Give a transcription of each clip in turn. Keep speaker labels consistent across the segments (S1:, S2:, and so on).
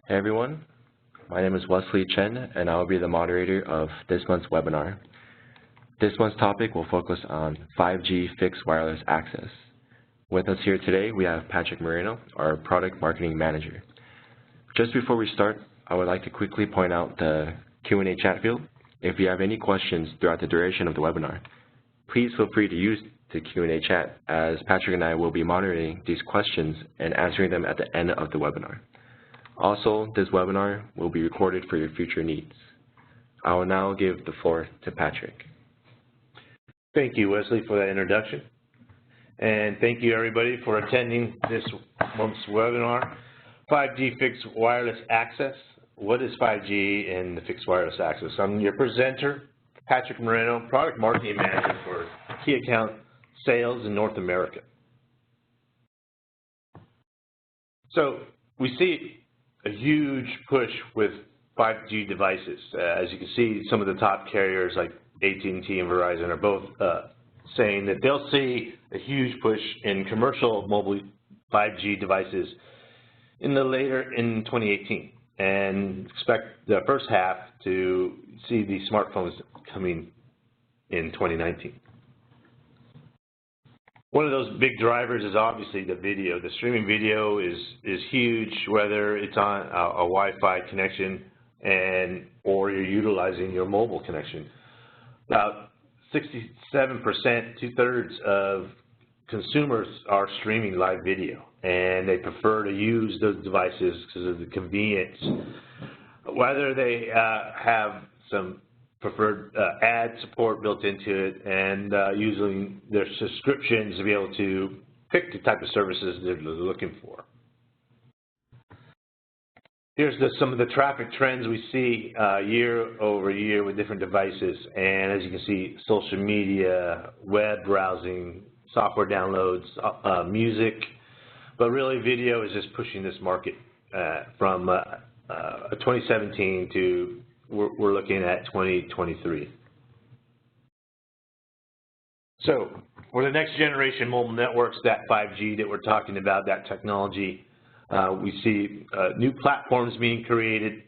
S1: Hey everyone, my name is Wesley Chen and I will be the moderator of this month's webinar. This month's topic will focus on 5G fixed wireless access. With us here today we have Patrick Moreno, our Product Marketing Manager. Just before we start, I would like to quickly point out the Q&A chat field. If you have any questions throughout the duration of the webinar, please feel free to use the Q&A chat, as Patrick and I will be monitoring these questions and answering them at the end of the webinar. Also, this webinar will be recorded for your future needs. I will now give the floor to Patrick.
S2: Thank you, Wesley, for that introduction. And thank you, everybody, for attending this month's webinar, 5G Fixed Wireless Access. What is 5G and the fixed wireless access? I'm your presenter, Patrick Moreno, Product Marketing Manager for Key Account Sales in North America. So we see a huge push with 5G devices. As you can see, some of the top carriers like AT&T and Verizon are both saying that they'll see a huge push in commercial mobile 5G devices in 2018, and expect the first half to see these smartphones coming in 2019. One of those big drivers is obviously the video. The streaming video is huge, whether it's on a Wi-Fi connection or you're utilizing your mobile connection. About 67%, two-thirds of consumers are streaming live video, and they prefer to use those devices because of the convenience. Whether they have some preferred ad support built into it and using their subscriptions to be able to pick the type of services they're looking for. Here's some of the traffic trends we see year over year with different devices. And as you can see, social media, web browsing, software downloads, music. But really, video is just pushing this market from 2017 to we're looking at 2023. So for the next generation mobile networks, that 5G that we're talking about, that technology, we see new platforms being created,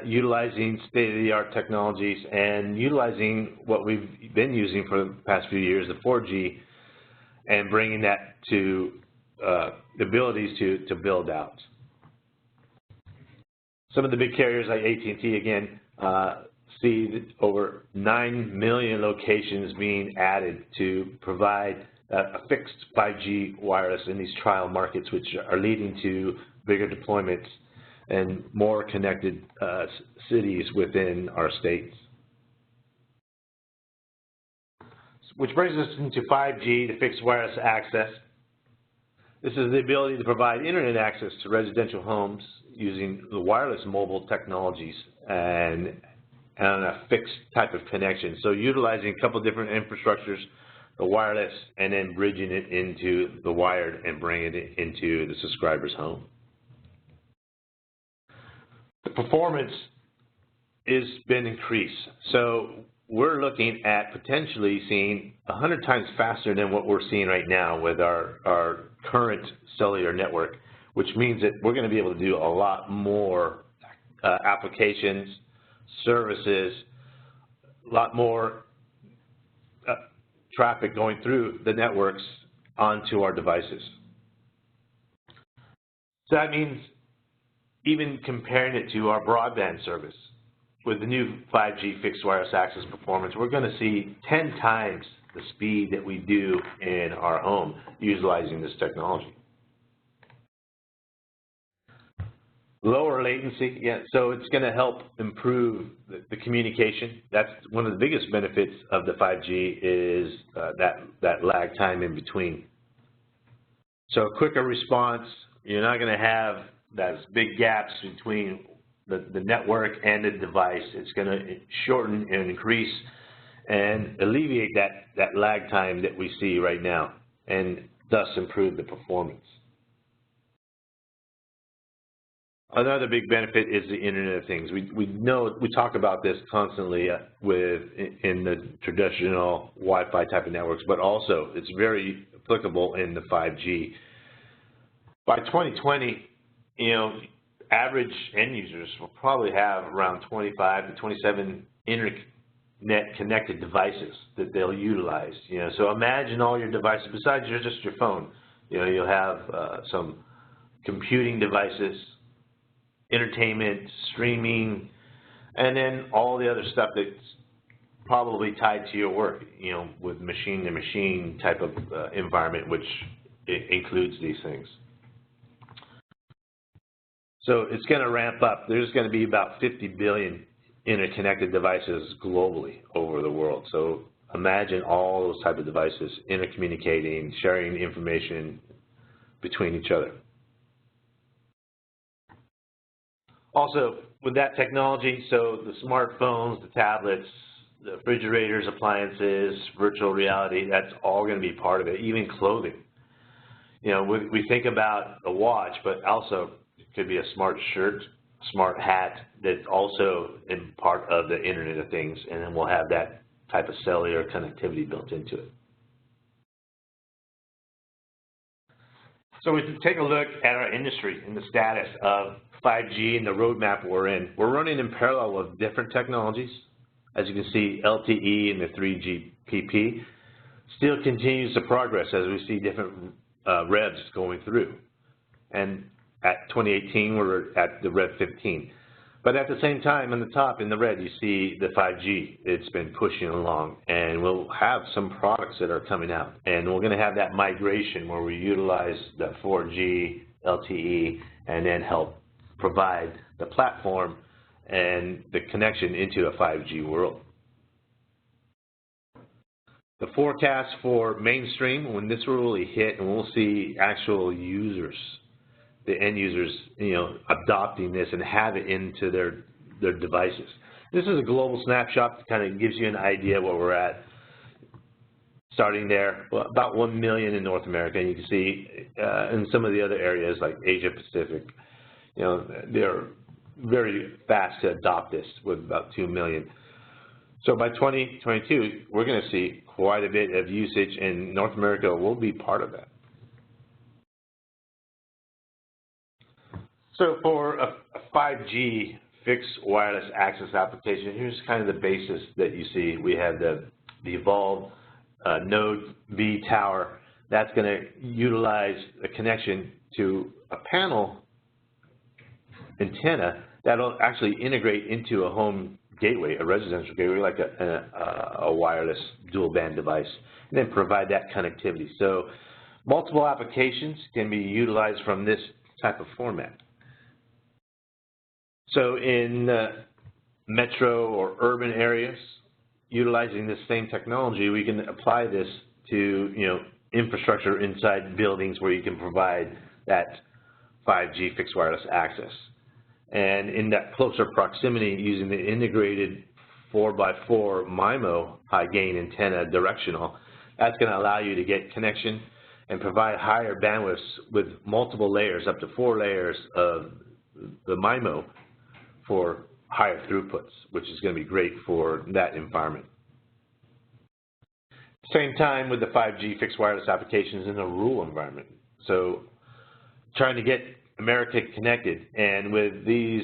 S2: utilizing state-of-the-art technologies and utilizing what we've been using for the past few years, the 4G, and bringing that to the abilities to build out. Some of the big carriers like AT&T, again, see over 9 million locations being added to provide a fixed 5G wireless in these trial markets, which are leading to bigger deployments and more connected cities within our states. Which brings us into 5G, the fixed wireless access. This is the ability to provide internet access to residential homes using the wireless mobile technologies and on a fixed type of connection. So utilizing a couple different infrastructures, the wireless, and then bridging it into the wired and bringing it into the subscriber's home. The performance has been increased. So we're looking at potentially seeing 100 times faster than what we're seeing right now with our current cellular network, which means that we're going to be able to do a lot more applications, services, a lot more traffic going through the networks onto our devices. So that means even comparing it to our broadband service, with the new 5G fixed wireless access performance, we're going to see 10 times the speed that we do in our home utilizing this technology. Lower latency, yeah, so it's going to help improve the communication. That's one of the biggest benefits of the 5G is that lag time in between. So a quicker response, you're not going to have those big gaps between the network and the device. It's going to shorten and increase and alleviate that lag time that we see right now, and thus improve the performance. Another big benefit is the Internet of Things. We talk about this constantly in the traditional Wi-Fi type of networks, but also it's very applicable in the 5G. By 2020, average end users will probably have around 25 to 27 internet connected devices that they'll utilize. So imagine all your devices besides just your phone. You'll have some computing devices, entertainment, streaming, and then all the other stuff that's probably tied to your work, with machine-to-machine type of environment, which includes these things. So it's going to ramp up. There's going to be about 50 billion interconnected devices globally over the world. So imagine all those type of devices intercommunicating, sharing information between each other. Also, with that technology, so the smartphones, the tablets, the refrigerators, appliances, virtual reality, that's all going to be part of it, even clothing. We think about a watch, but also it could be a smart shirt, smart hat that's also in part of the Internet of Things, and then we'll have that type of cellular connectivity built into it. So we can take a look at our industry and the status of 5G and the roadmap we're in. We're running in parallel with different technologies. As you can see, LTE and the 3GPP still continues to progress as we see different revs going through. And at 2018, we're at the Rev 15. But at the same time, on the top in the red, you see the 5G. It's been pushing along, and we'll have some products that are coming out. And we're going to have that migration where we utilize the 4G, LTE, and then help provide the platform and the connection into a 5G world. The forecast for mainstream, when this will really hit and we'll see actual users, the end users, adopting this and have it into their devices. This is a global snapshot that kind of gives you an idea where we're at. Starting there, well, about 1 million in North America, and you can see in some of the other areas like Asia Pacific, they're very fast to adopt this with about 2 million. So by 2022, we're going to see quite a bit of usage, and North America will be part of that. So for a 5G fixed wireless access application, here's kind of the basis that you see. We have the Evolve Node B tower. That's going to utilize a connection to a panel antenna that'll actually integrate into a home gateway, a residential gateway, like a wireless dual band device, and then provide that connectivity. So multiple applications can be utilized from this type of format. So in metro or urban areas, utilizing this same technology, we can apply this to infrastructure inside buildings where you can provide that 5G fixed wireless access. And in that closer proximity, using the integrated 4x4 MIMO high gain antenna directional, that's going to allow you to get connection and provide higher bandwidths with multiple layers, up to 4 layers of the MIMO for higher throughputs, which is going to be great for that environment. Same time with the 5G fixed wireless applications in a rural environment. So trying to get America connected, and with these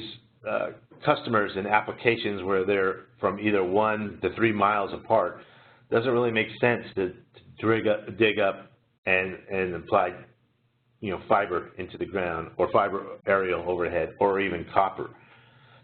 S2: customers and applications where they're from either 1 to 3 miles apart, doesn't really make sense to dig up and apply fiber into the ground, or fiber aerial overhead, or even copper.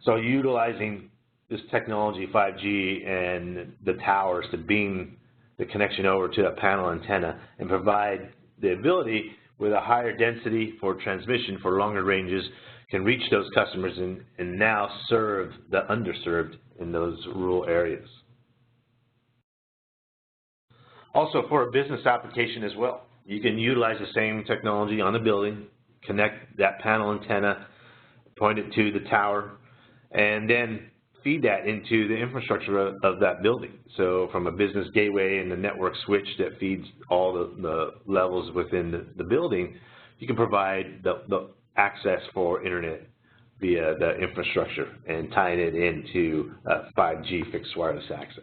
S2: So utilizing this technology, 5G, and the towers to beam the connection over to a panel antenna and provide the ability with a higher density for transmission for longer ranges, can reach those customers and now serve the underserved in those rural areas. Also for a business application as well, you can utilize the same technology on the building, connect that panel antenna, point it to the tower, and then feed that into the infrastructure of that building. So from a business gateway and the network switch that feeds all the levels within the building, you can provide the access for internet via the infrastructure and tying it into 5G fixed wireless access.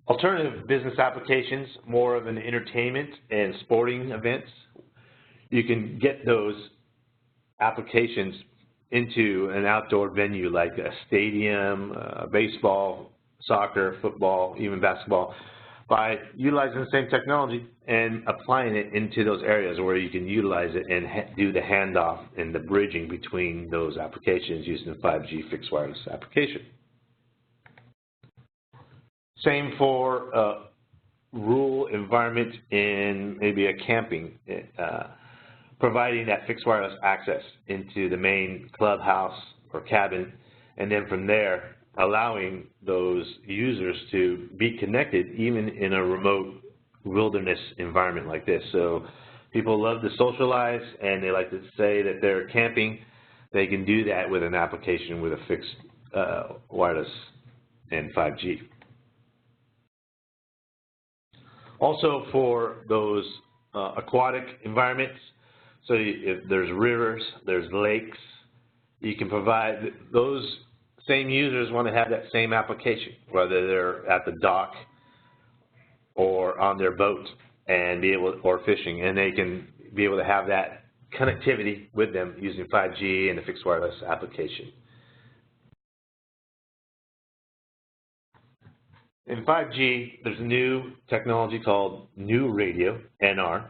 S2: Alternative business applications, more of an entertainment and sporting events. You can get those applications into an outdoor venue like a stadium, baseball, soccer, football, even basketball, by utilizing the same technology and applying it into those areas where you can utilize it and do the handoff and the bridging between those applications using the 5G fixed wireless application. Same for rural environment in maybe a camping, providing that fixed wireless access into the main clubhouse or cabin, and then from there allowing those users to be connected even in a remote wilderness environment like this. So people love to socialize and they like to say that they're camping. They can do that with an application with a fixed wireless and 5G. Also for those aquatic environments, so if there's rivers, there's lakes, you can provide those same users want to have that same application, whether they're at the dock or on their boat and be able, or fishing, and they can be able to have that connectivity with them using 5G and a fixed wireless application. In 5G, there's a new technology called New Radio, NR,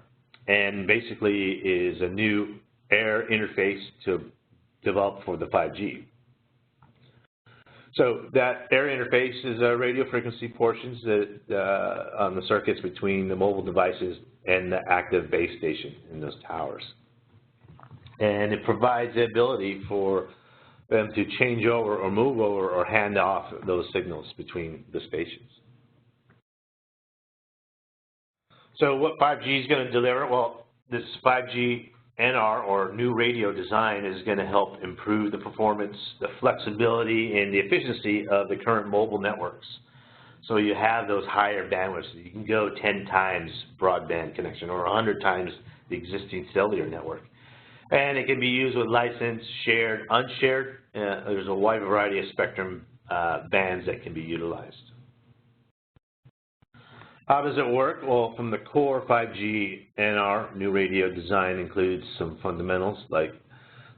S2: and basically is a new air interface to develop for the 5G. So that air interface is radio frequency portions that on the circuits between the mobile devices and the active base station in those towers. And it provides the ability for them to change over or move over or hand off those signals between the stations. So what 5G is going to deliver? Well, this 5G NR, or new radio design, is going to help improve the performance, the flexibility, and the efficiency of the current mobile networks. So you have those higher bandwidths. You can go 10 times broadband connection or 100 times the existing cellular network. And it can be used with licensed, shared, unshared. There's a wide variety of spectrum bands that can be utilized. How does it work? Well, from the core 5G NR new radio design includes some fundamentals like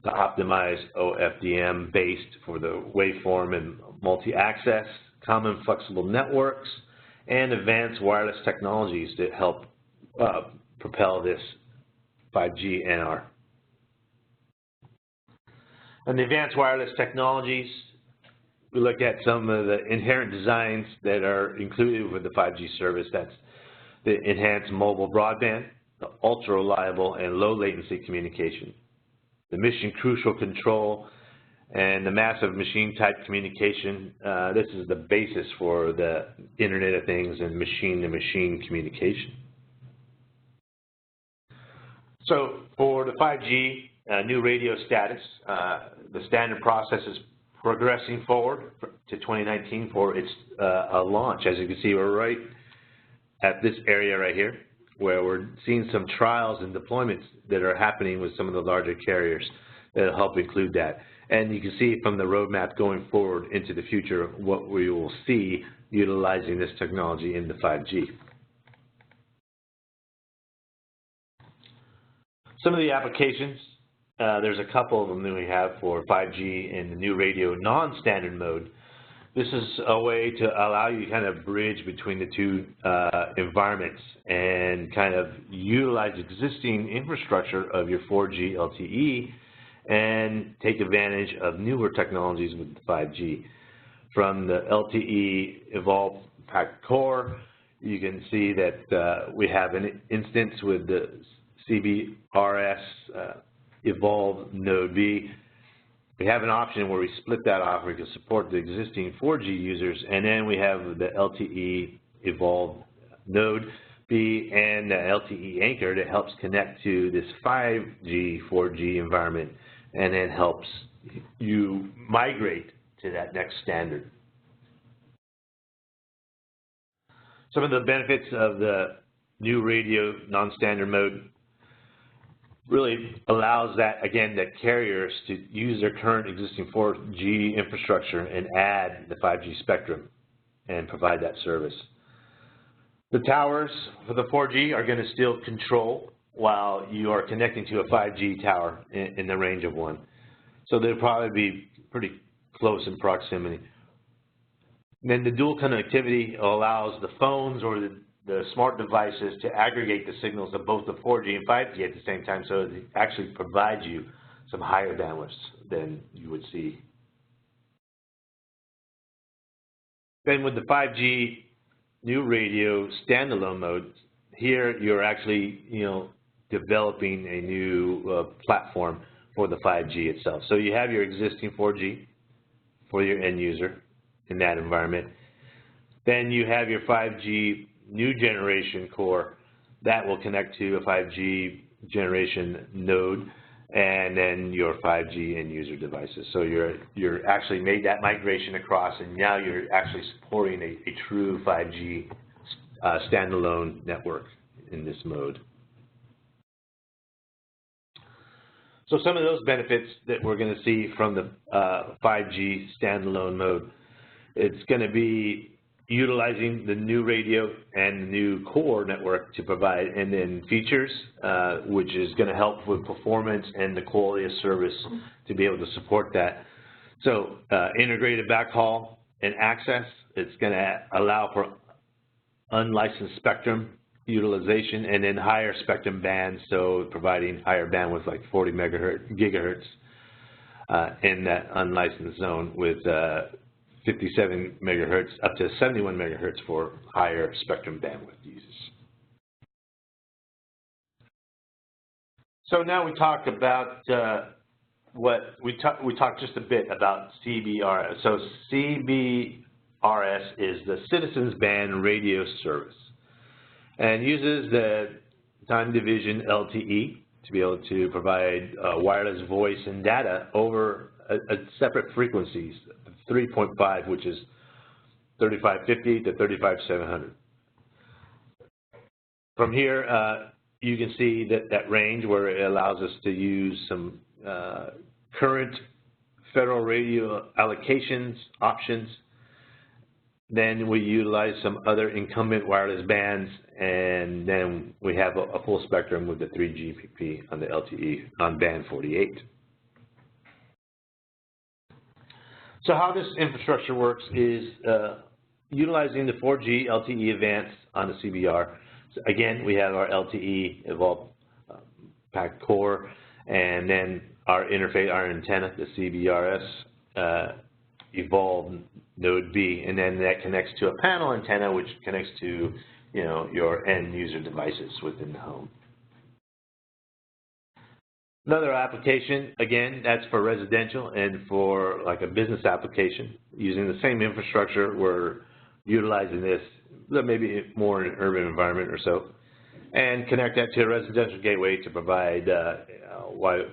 S2: the optimized OFDM based for the waveform and multi-access, common flexible networks, and advanced wireless technologies that help propel this 5G NR. And the advanced wireless technologies, we look at some of the inherent designs that are included with the 5G service. That's the enhanced mobile broadband, the ultra-reliable and low-latency communication, the mission-crucial control, and the massive machine-type communication. This is the basis for the Internet of Things and machine-to-machine communication. So for the 5G new radio status, the standard process is progressing forward to 2019 for its a launch. As you can see, we're right at this area right here, where we're seeing some trials and deployments that are happening with some of the larger carriers that will help include that. And you can see from the roadmap going forward into the future what we will see utilizing this technology in the 5G. Some of the applications, there's a couple of them that we have for 5G in the new radio non-standard mode. This is a way to allow you to kind of bridge between the two environments and kind of utilize existing infrastructure of your 4G LTE and take advantage of newer technologies with the 5G. From the LTE Evolved Packet Core, you can see that we have an instance with the CBRS Evolved Node B. We have an option where we split that off. We can support the existing 4G users, and then we have the LTE Evolved Node B and the LTE Anchor that helps connect to this 5G, 4G environment, and then helps you migrate to that next standard. Some of the benefits of the new radio non-standard mode really allows that, again, the carriers to use their current existing 4G infrastructure and add the 5G spectrum and provide that service. The towers for the 4G are going to still control while you are connecting to a 5G tower in the range of one. So they'll probably be pretty close in proximity. Then the dual connectivity allows the phones or the smart devices to aggregate the signals of both the 4G and 5G at the same time, so it actually provides you some higher bandwidths than you would see. Then with the 5G new radio standalone mode, here you're actually, developing a new platform for the 5G itself. So you have your existing 4G for your end user in that environment. Then you have your 5G new generation core that will connect to a 5G generation node, and then your 5G end user devices. So you're actually made that migration across, and now you're actually supporting a true 5G standalone network in this mode. So some of those benefits that we're going to see from the 5G standalone mode, it's going to be utilizing the new radio and the new core network to provide end-to-end features, which is going to help with performance and the quality of service to be able to support that. So integrated backhaul and access, it's going to allow for unlicensed spectrum utilization, and then higher spectrum bands, so providing higher bandwidth like 40 gigahertz in that unlicensed zone with 57 megahertz up to 71 megahertz for higher spectrum bandwidth uses. So now we talk about we talked just a bit about CBRS. So CBRS is the Citizens Band Radio Service, and uses the time division LTE to be able to provide wireless voice and data over a separate frequencies, 3.5, which is 3550 to 35700. From here, you can see that range where it allows us to use some current federal radio allocations options. Then we utilize some other incumbent wireless bands, and then we have a full spectrum with the 3GPP on the LTE on band 48. So how this infrastructure works is utilizing the 4G LTE Advanced on the CBR. So again, we have our LTE Evolved Packet Core, and then our interface, our antenna, the CBRS Evolved Node B, and then that connects to a panel antenna, which connects to your end user devices within the home. Another application, again, that's for residential and for like a business application. Using the same infrastructure, we're utilizing this, maybe more in an urban environment or so, and connect that to a residential gateway to provide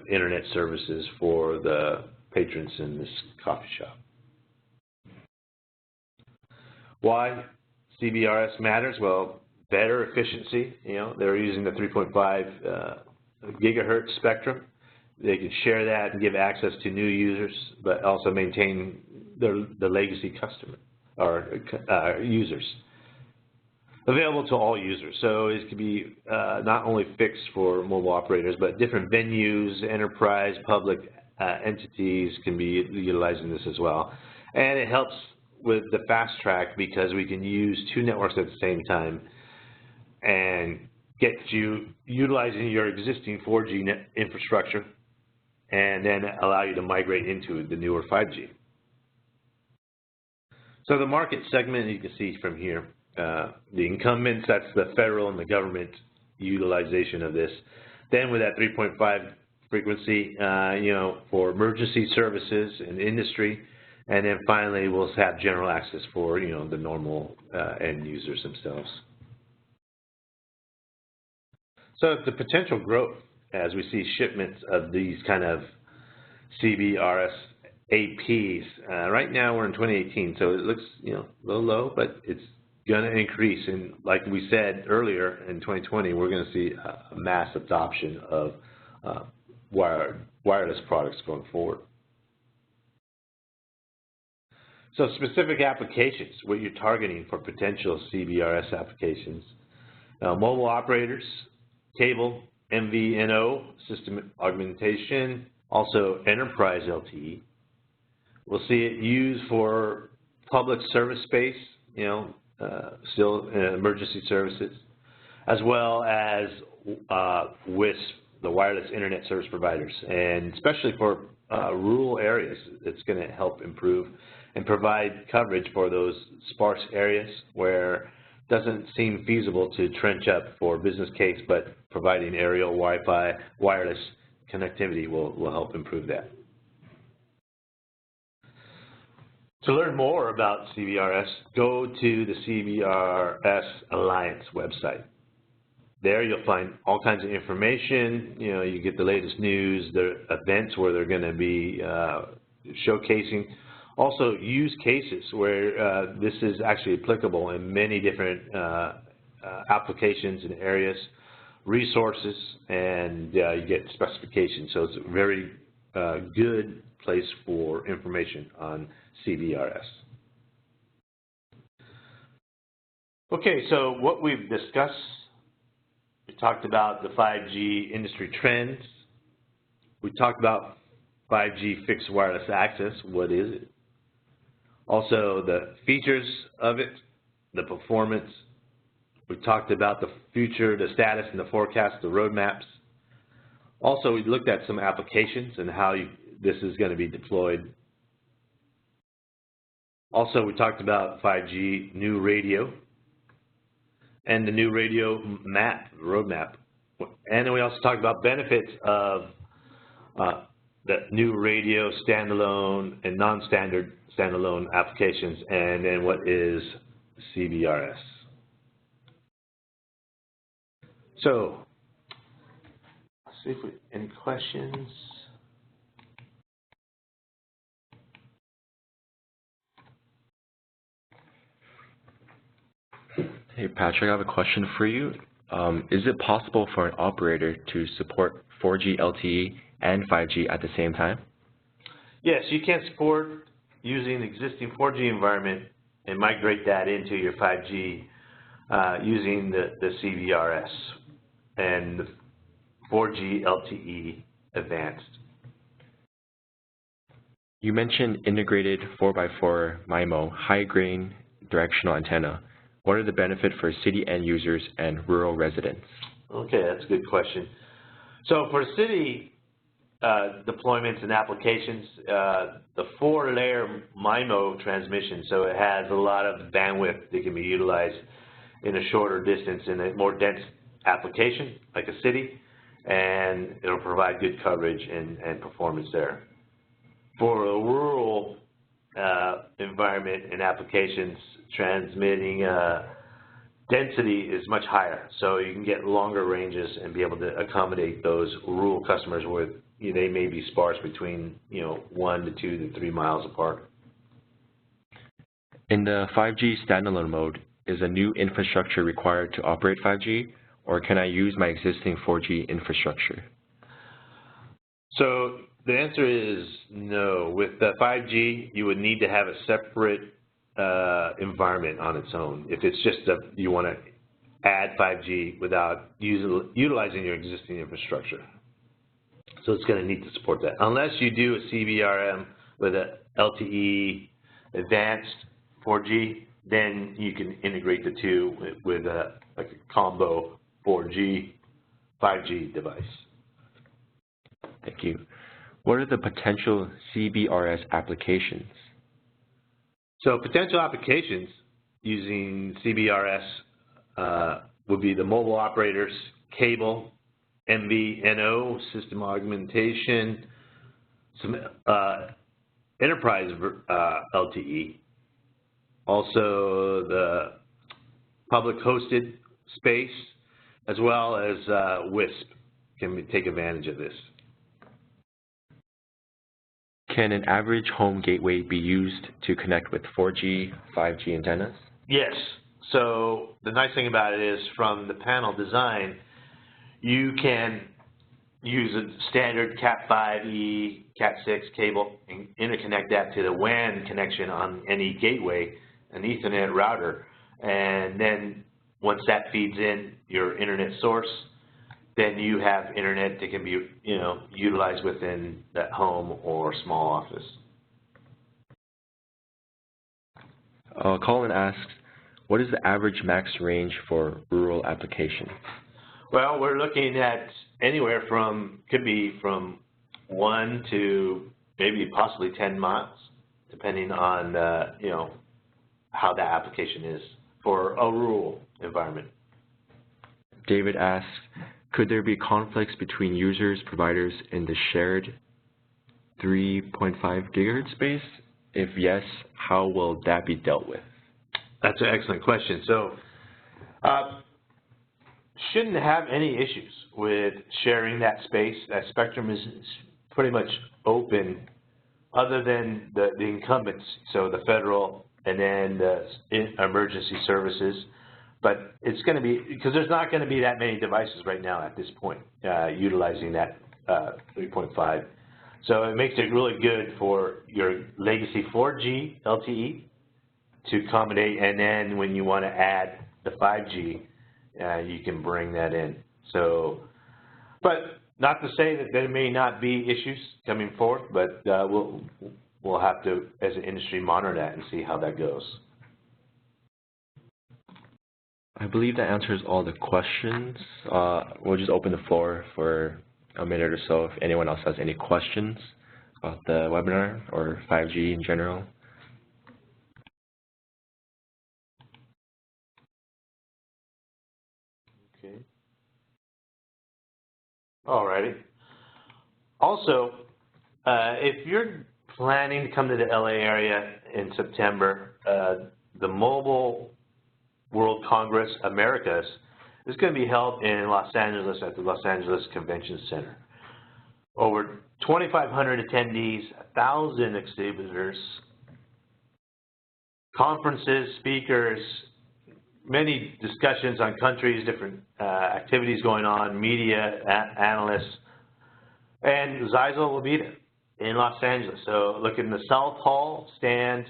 S2: internet services for the patrons in this coffee shop. Why CBRS matters? Well, better efficiency. They're using the 3.5 gigahertz spectrum. They can share that and give access to new users, but also maintain the legacy customer or users. Available to all users. So it could be not only fixed for mobile operators, but different venues, enterprise, public entities can be utilizing this as well. And it helps with the fast track because we can use two networks at the same time and get you utilizing your existing 4G net infrastructure and then allow you to migrate into the newer 5G. So the market segment you can see from here, the incumbents, that's the federal and the government utilization of this. Then with that 3.5 frequency, for emergency services and industry, and then finally we'll have general access for the normal end users themselves. So the potential growth as we see shipments of these kind of CBRS APs. Right now we're in 2018, so it looks a little low, but it's going to increase. And like we said earlier, in 2020 we're going to see a mass adoption of wireless products going forward. So specific applications, what you're targeting for potential CBRS applications. Mobile operators, cable, MVNO, system augmentation, also enterprise LTE. We'll see it used for public service space, still emergency services, as well as WISP, the wireless internet service providers, and especially for rural areas, it's going to help improve and provide coverage for those sparse areas where it doesn't seem feasible to trench up for business case, but providing aerial Wi-Fi wireless connectivity will help improve that. To learn more about CBRS, go to the CBRS Alliance website. There you'll find all kinds of information. You get the latest news, the events where they're going to be showcasing. Also, use cases where this is actually applicable in many different applications and areas, resources, and you get specifications. So it's a very good place for information on CBRS. Okay, so what we've discussed, we talked about the 5G industry trends. We talked about 5G fixed wireless access. What is it? Also, the features of it, the performance. We talked about the future, the status and the forecast, the roadmaps. Also, we looked at some applications and how this is going to be deployed. Also, we talked about 5G new radio and the new radio roadmap. And then we also talked about benefits of the new radio standalone and non-standard standalone applications, and then what is CBRS. So, let's see if we any questions.
S1: Hey Patrick, I have a question for you. Is it possible for an operator to support 4G LTE and 5G at the same time?
S2: Yes, you can support using existing 4G environment and migrate that into your 5G using the CBRS and the 4G LTE advanced.
S1: You mentioned integrated 4x4 MIMO high gain directional antenna. What are the benefits for city end users and rural residents?
S2: Okay, that's a good question. So for city deployments and applications, the 4-layer MIMO transmission, so it has a lot of bandwidth that can be utilized in a shorter distance in a more dense application, like a city, and it'll provide good coverage and performance there. For a rural environment and applications, transmitting density is much higher, so you can get longer ranges and be able to accommodate those rural customers where they may be sparse between 1 to 2 to 3 miles apart.
S1: In the 5G standalone mode, is a new infrastructure required to operate 5G, or can I use my existing 4G infrastructure?
S2: So the answer is no. With the 5G, you would need to have a separate environment on its own. If it's just you want to add 5G without utilizing your existing infrastructure. So it's going to need to support that. Unless you do a CBRM with a LTE advanced 4G, then you can integrate the two with like a combo 4G, 5G device.
S1: Thank you. What are the potential CBRS applications?
S2: So potential applications using CBRS would be the mobile operators, cable, MVNO, system augmentation, some enterprise LTE, also the public hosted space, as well as WISP can take advantage of this.
S1: Can an average home gateway be used to connect with 4G, 5G antennas?
S2: Yes. So the nice thing about it is from the panel design, you can use a standard Cat5e, Cat6 cable and interconnect that to the WAN connection on any gateway, an Ethernet router. And then once that feeds in your internet source, then you have internet that can be, utilized within that home or small office.
S1: Colin asks, what is the average max range for rural application?
S2: Well, we're looking at anywhere from, could be from 1 to maybe possibly 10 miles, depending on, how that application is for a rural environment.
S1: David asks, could there be conflicts between users, providers in the shared 3.5 gigahertz space? If yes, how will that be dealt with?
S2: That's an excellent question. So, shouldn't have any issues with sharing that space. That spectrum is pretty much open, other than the incumbents, so the federal and then the emergency services. But it's going to be, because there's not going to be that many devices right now at this point utilizing that 3.5. So it makes it really good for your legacy 4G LTE to accommodate, and then when you want to add the 5G, you can bring that in. So, but not to say that there may not be issues coming forth, but we'll have to, as an industry, monitor that and see how that goes.
S1: I believe that answers all the questions. We'll just open the floor for a minute or so if anyone else has any questions about the webinar or 5G in general.
S2: Okay. All righty. Also, if you're planning to come to the LA area in September, the Mobile World Congress Americas is going to be held in Los Angeles at the Los Angeles Convention Center. Over 2,500 attendees, 1,000 exhibitors, conferences, speakers, many discussions on countries, different activities going on, media, analysts, and Zyxel will be there in Los Angeles. So look in the South Hall, stand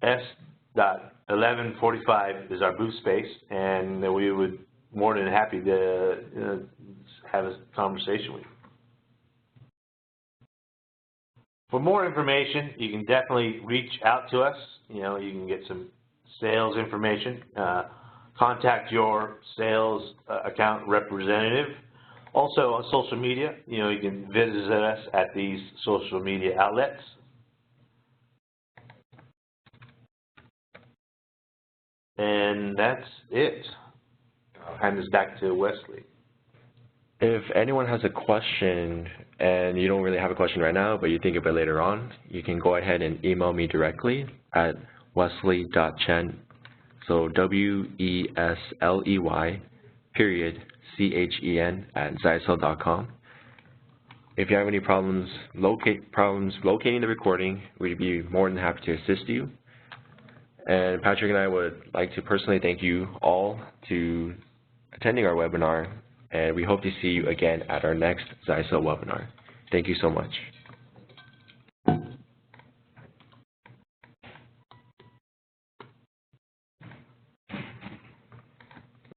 S2: S.1145 is our booth space, and we would more than happy to have a conversation with you. For more information, you can definitely reach out to us. You can get some sales information. Contact your sales account representative. Also on social media, you can visit us at these social media outlets. And that's it. I'll hand this back to Wesley.
S1: If anyone has a question and you don't really have a question right now, but you think of it later on, you can go ahead and email me directly at wesley.chen, so WESLEY, @, Zyxel.com. If you have any problems locating the recording, we'd be more than happy to assist you. And Patrick and I would like to personally thank you all to attending our webinar, and we hope to see you again at our next Zyxel webinar. Thank you so much.